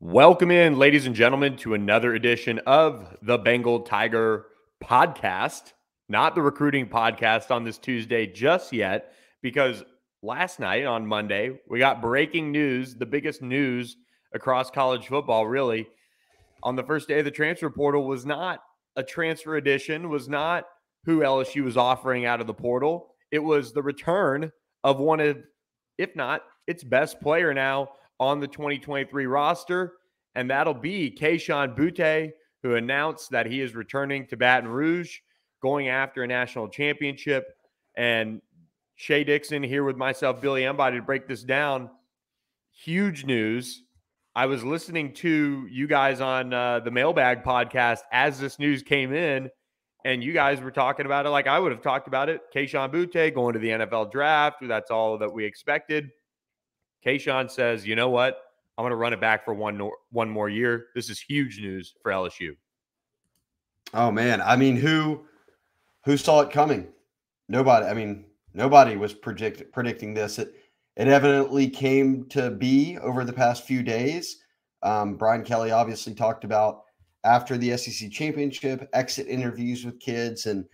Welcome in, ladies and gentlemen, to another edition of the Bengal Tiger Podcast. Not the recruiting podcast on this Tuesday just yet, because last night on Monday, we got breaking news, the biggest news across college football, really, on the first day of the transfer portal was not a transfer edition, was not who LSU was offering out of the portal. It was the return of one of, if not its best player now on the 2023 roster, and that'll be Kayshon Boutte, who announced that he is returning to Baton Rouge, going after a national championship. And Shea Dixon here with myself, Billy Embody, to break this down. Huge news. I was listening to you guys on the Mailbag podcast as this news came in, and you guys were talking about it like I would have talked about it. Kayshon Boutte going to the NFL draft. That's all that we expected. Kayshon says, you know what? I'm going to run it back for one more year. This is huge news for LSU. Oh, man. I mean, who saw it coming? Nobody. I mean, nobody was predicting this. It evidently came to be over the past few days. Brian Kelly obviously talked about after the SEC championship, exit interviews with kids, and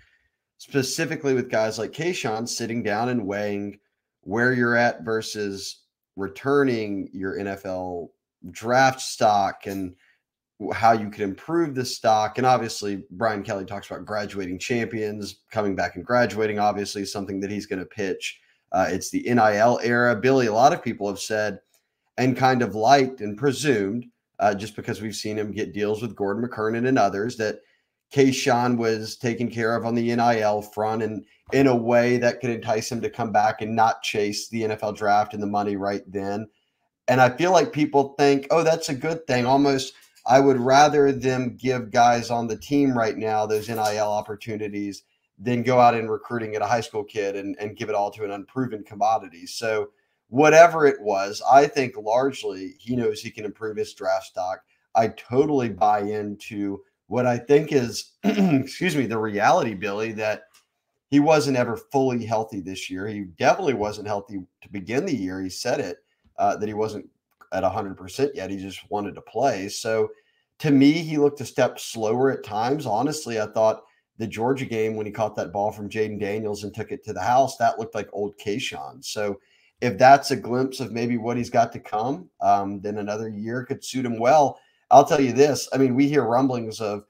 specifically with guys like Kayshon, sitting down and weighing where you're at versus returning your NFL draft stock and how you can improve the stock. And obviously, Brian Kelly talks about graduating champions, coming back and graduating, obviously something that he's going to pitch. It's the NIL era. Billy, a lot of people have said and kind of liked and presumed, just because we've seen him get deals with Gordon McKernan and others, that Kayshon was taken care of on the NIL front and in a way that could entice him to come back and not chase the NFL draft and the money right then. And I feel like people think, oh, that's a good thing. Almost, I would rather them give guys on the team right now those NIL opportunities than go out and recruiting at a high school kid and give it all to an unproven commodity. So whatever it was, I think largely he knows he can improve his draft stock. I totally buy into what I think is, the reality, Billy, that he wasn't ever fully healthy this year. He definitely wasn't healthy to begin the year. He said it, that he wasn't at 100% yet. He just wanted to play. So to me, he looked a step slower at times. Honestly, I thought the Georgia game, when he caught that ball from Jaden Daniels and took it to the house, that looked like old Kayshon. So if that's a glimpse of maybe what he's got to come, then another year could suit him well. I'll tell you this. I mean, we hear rumblings of,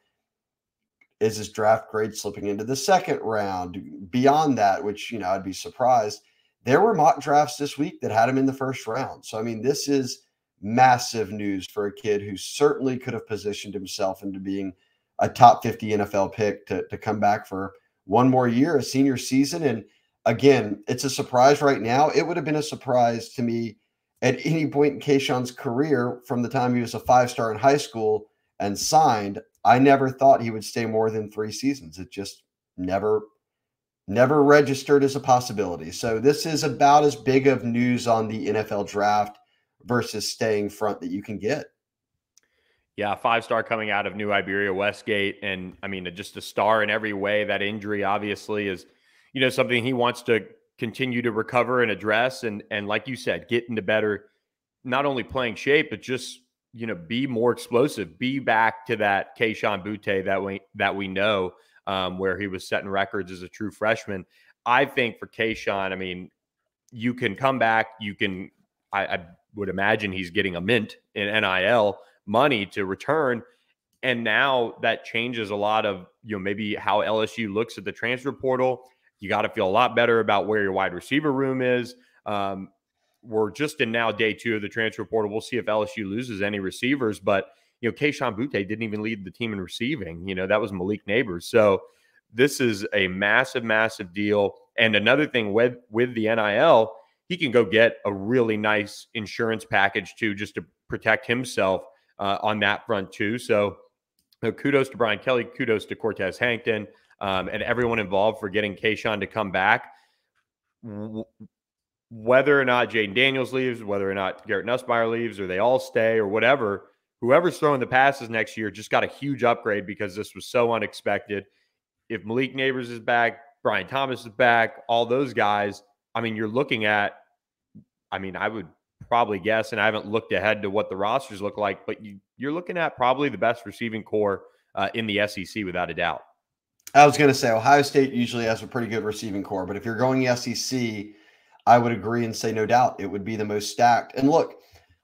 is his draft grade slipping into the second round? Beyond that, which, I'd be surprised. There were mock drafts this week that had him in the first round. So, I mean, this is massive news for a kid who certainly could have positioned himself into being a top 50 NFL pick to come back for one more year, a senior season. And again, it's a surprise right now. It would have been a surprise to me at any point in Kayshon's career from the time he was a 5-star in high school and signed. I never thought he would stay more than 3 seasons. It just never registered as a possibility. So this is about as big of news on the NFL draft versus staying front that you can get. Yeah, 5-star coming out of New Iberia Westgate. And I mean, just a star in every way. That injury obviously is, something he wants to continue to recover and address. And like you said, get into better, not only playing shape, but just, be more explosive, be back to that Kayshon Boutte that we know, where he was setting records as a true freshman. I think for Kayshon, I mean, you can come back, I would imagine he's getting a mint in NIL money to return. And now that changes a lot of, maybe how LSU looks at the transfer portal. You got to feel a lot better about where your wide receiver room is. We're just in now day 2 of the transfer portal. We'll see if LSU loses any receivers, but Kayshon Boutte didn't even lead the team in receiving. That was Malik Neighbors. So this is a massive, massive deal. And another thing with the NIL, he can go get a really nice insurance package too, just to protect himself on that front too. So kudos to Brian Kelly, kudos to Cortez Hankton, and everyone involved for getting Kayshon to come back. Whether or not Jaden Daniels leaves, whether or not Garrett Nussmeier leaves, or they all stay or whatever, whoever's throwing the passes next year just got a huge upgrade because this was so unexpected. If Malik Neighbors is back, Brian Thomas is back, all those guys, I mean, you're looking at, I mean, I would probably guess, and I haven't looked ahead to what the rosters look like, but you're looking at probably the best receiving core in the SEC without a doubt. I was going to say Ohio State usually has a pretty good receiving core, but if you're going SEC, I would agree and say no doubt it would be the most stacked. And look,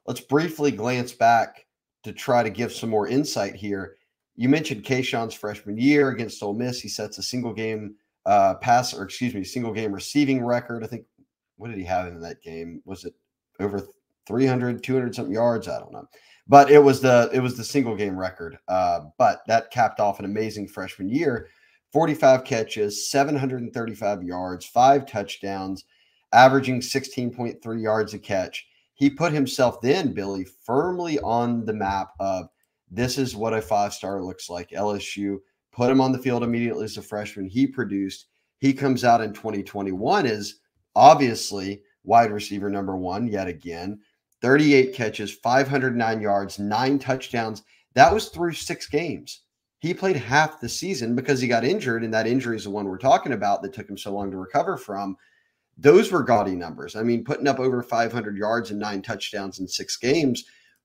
let's briefly glance back to try to give some more insight here. You mentioned Kayshon's freshman year against Ole Miss. He sets a single game single game receiving record. I think, what did he have in that game? Was it over 300, 200 something yards? I don't know. But it was the single game record. But that capped off an amazing freshman year. 45 catches, 735 yards, 5 touchdowns, averaging 16.3 yards a catch. He put himself then, Billy, firmly on the map of this is what a 5-star looks like. LSU put him on the field immediately as a freshman. He produced. He comes out in 2021 as obviously wide receiver number 1 yet again. 38 catches, 509 yards, 9 touchdowns. That was through 6 games. He played half the season because he got injured, and that injury is the one we're talking about that took him so long to recover from. Those were gaudy numbers. I mean, putting up over 500 yards and 9 touchdowns in 6 games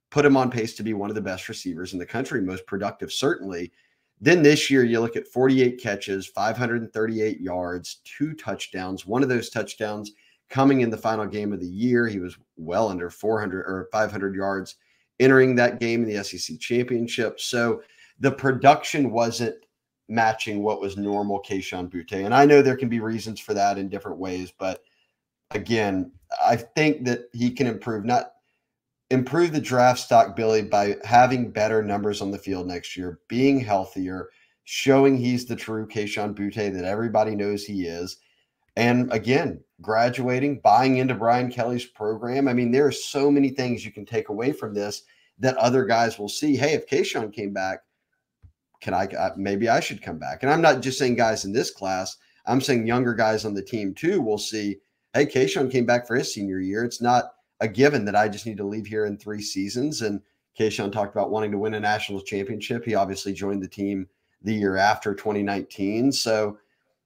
put him on pace to be one of the best receivers in the country, most productive, certainly. Then this year, you look at 48 catches, 538 yards, 2 touchdowns. One of those touchdowns coming in the final game of the year. He was well under 400 or 500 yards entering that game in the SEC championship. So the production wasn't matching what was normal Kayshon Boutte. And I know there can be reasons for that in different ways, but again, I think that he can improve the draft stock, Billy, by having better numbers on the field next year, being healthier, showing he's the true Kayshon Boutte that everybody knows he is. And again, graduating, buying into Brian Kelly's program. I mean, there are so many things you can take away from this that other guys will see. Hey, if Kayshon came back, maybe I should come back. And I'm not just saying guys in this class. I'm saying younger guys on the team too will see, hey, Kayshon came back for his senior year. It's not a given that I just need to leave here in 3 seasons. And Kayshon talked about wanting to win a national championship. He obviously joined the team the year after 2019. So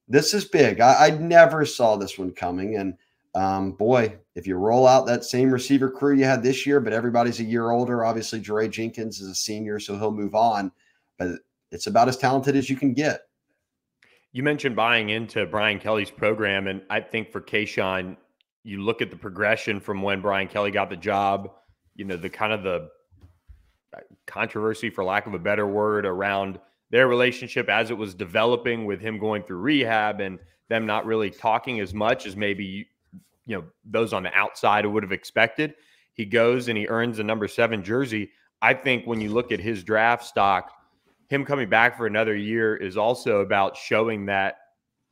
this is big. I never saw this one coming. And boy, if you roll out that same receiver crew you had this year, but everybody's a year older, obviously Jere Jenkins is a senior, so he'll move on. But it's about as talented as you can get. You mentioned buying into Brian Kelly's program, and I think for Kayshon, you look at the progression from when Brian Kelly got the job, the kind of the controversy, for lack of a better word, around their relationship as it was developing with him going through rehab and them not really talking as much as maybe, those on the outside would have expected. He goes and he earns a number 7 jersey. I think when you look at his draft stock, him coming back for another year is also about showing that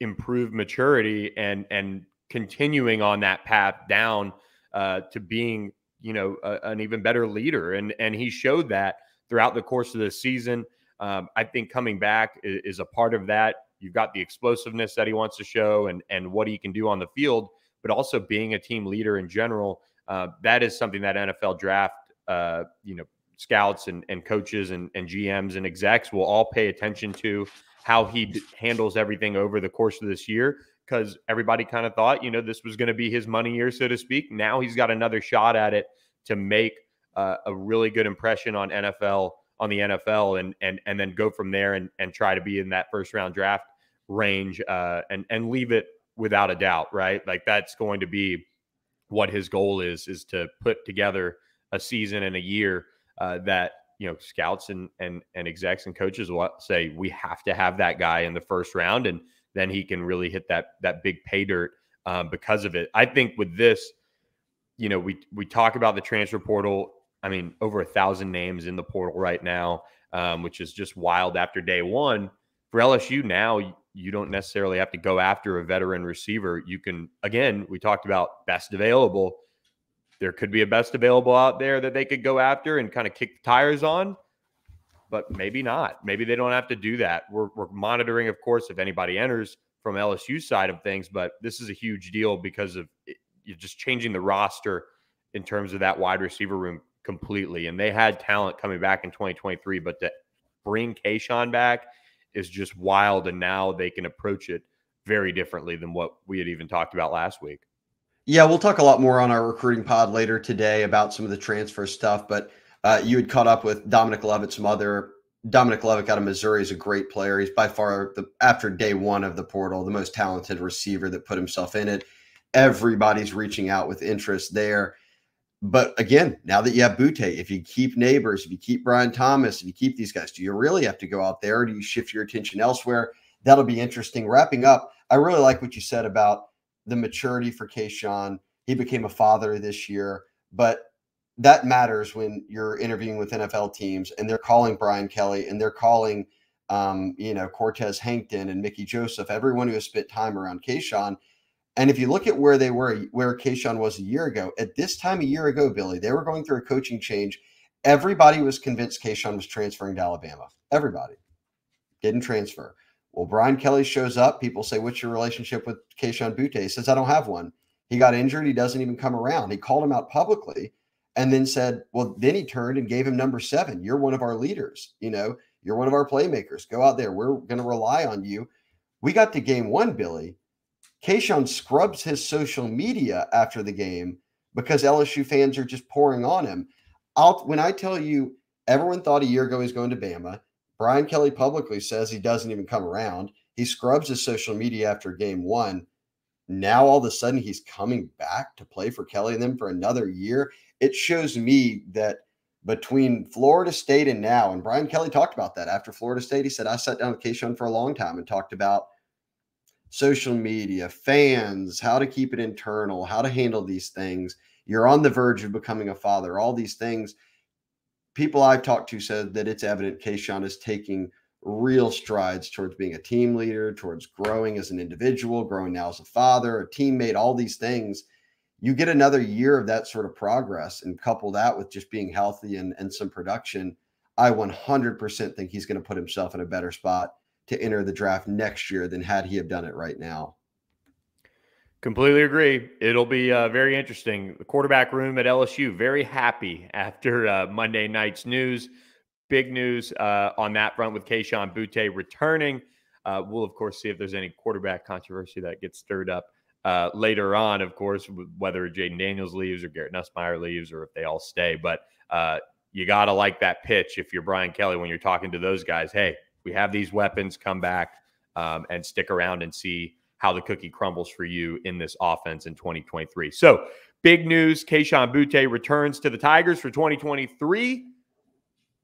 improved maturity and continuing on that path down to being, an even better leader. And he showed that throughout the course of the season. I think coming back is a part of that. You've got the explosiveness that he wants to show and what he can do on the field, but also being a team leader in general. That is something that NFL draft, scouts and coaches and GMs and execs will all pay attention to, how he handles everything over the course of this year, because everybody kind of thought, this was going to be his money year, so to speak. Now he's got another shot at it to make a really good impression on the NFL and then go from there and try to be in that first round draft range and leave it without a doubt, right? Like that's going to be what his goal is to put together a season and a year that scouts and execs and coaches will say we have to have that guy in the first round, and then he can really hit that big pay dirt because of it. I think with this, we talk about the transfer portal. I mean, over 1,000 names in the portal right now, which is just wild after day one. For LSU now, you don't necessarily have to go after a veteran receiver. You can, again, we talked about best available. There could be a best available out there that they could go after and kind of kick the tires on, but maybe not. Maybe they don't have to do that. We're monitoring, of course, if anybody enters from LSU side of things, but this is a huge deal because of you're just changing the roster in terms of that wide receiver room completely. And they had talent coming back in 2023, but to bring Kayshon back is just wild. And now they can approach it very differently than what we had even talked about last week. Yeah, we'll talk a lot more on our recruiting pod later today about some of the transfer stuff, but you had caught up with Dominic Lovett's mother. Dominic Lovett out of Missouri is a great player. He's by far, after day one of the portal, the most talented receiver that put himself in it. Everybody's reaching out with interest there. But again, now that you have Boutte, if you keep Neighbors, if you keep Brian Thomas, if you keep these guys, do you really have to go out there, or do you shift your attention elsewhere? That'll be interesting. Wrapping up, I really like what you said about the maturity for Kayshon. He became a father this year, but that matters when you're interviewing with NFL teams and they're calling Brian Kelly and they're calling, Cortez Hankton and Mickey Joseph, everyone who has spent time around Kayshon. And if you look at where Kayshon was a year ago, at this time a year ago, Billy, they were going through a coaching change. Everybody was convinced Kayshon was transferring to Alabama. Everybody didn't transfer. Well, Brian Kelly shows up. People say, "What's your relationship with Kayshon Boutte?" He says, "I don't have one. He got injured. He doesn't even come around." He called him out publicly and then said, well, then he turned and gave him number 7. You're one of our leaders. You're one of our playmakers. Go out there. We're going to rely on you. We got to game 1, Billy. Kayshon scrubs his social media after the game because LSU fans are just pouring on him. When I tell you, everyone thought a year ago he's going to Bama. Brian Kelly publicly says he doesn't even come around. He scrubs his social media after game 1. Now all of a sudden he's coming back to play for Kelly and them for another year. It shows me that between Florida State and now, and Brian Kelly talked about that after Florida State, he said, I sat down with Kayshon for a long time and talked about social media, fans, how to keep it internal, how to handle these things. You're on the verge of becoming a father, all these things. People I've talked to said that it's evident Kayshon is taking real strides towards being a team leader, towards growing as an individual, growing now as a father, a teammate, all these things. You get another year of that sort of progress and couple that with just being healthy and some production. I 100% think he's going to put himself in a better spot to enter the draft next year than had he have done it right now. Completely agree. It'll be very interesting. The quarterback room at LSU, very happy after Monday night's news. Big news on that front with Kayshon Boutte returning. We'll, of course, see if there's any quarterback controversy that gets stirred up later on, of course, whether Jaden Daniels leaves or Garrett Nussmeier leaves or if they all stay. But you got to like that pitch if you're Brian Kelly when you're talking to those guys. Hey, we have these weapons. Come back and stick around and see how the cookie crumbles for you in this offense in 2023. So big news. Kayshon Boutte returns to the Tigers for 2023.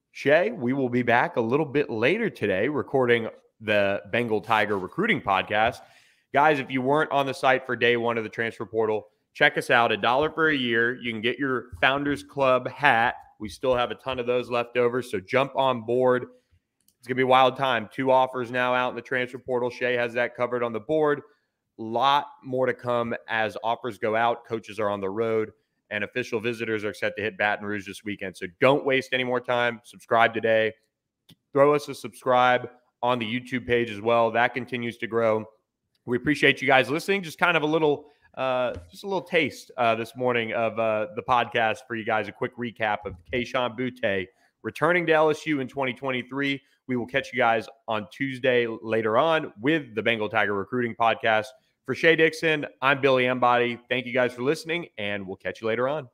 Shea, we will be back a little bit later today recording the Bengal Tiger Recruiting Podcast. Guys, if you weren't on the site for day 1 of the transfer portal, check us out. $1 for a year. You can get your Founders Club hat. We still have a ton of those left over, so jump on board. It's going to be a wild time. 2 offers now out in the transfer portal. Shea has that covered on the board. A lot more to come as offers go out. Coaches are on the road, and official visitors are set to hit Baton Rouge this weekend. So don't waste any more time. Subscribe today. Throw us a subscribe on the YouTube page as well. That continues to grow. We appreciate you guys listening. Just kind of a little taste this morning of the podcast for you guys. A quick recap of Kayshon Boutte returning to LSU in 2023. We will catch you guys on Tuesday later on with the Bengal Tiger Recruiting Podcast. For Shea Dixon, I'm Billy Embody. Thank you guys for listening, and we'll catch you later on.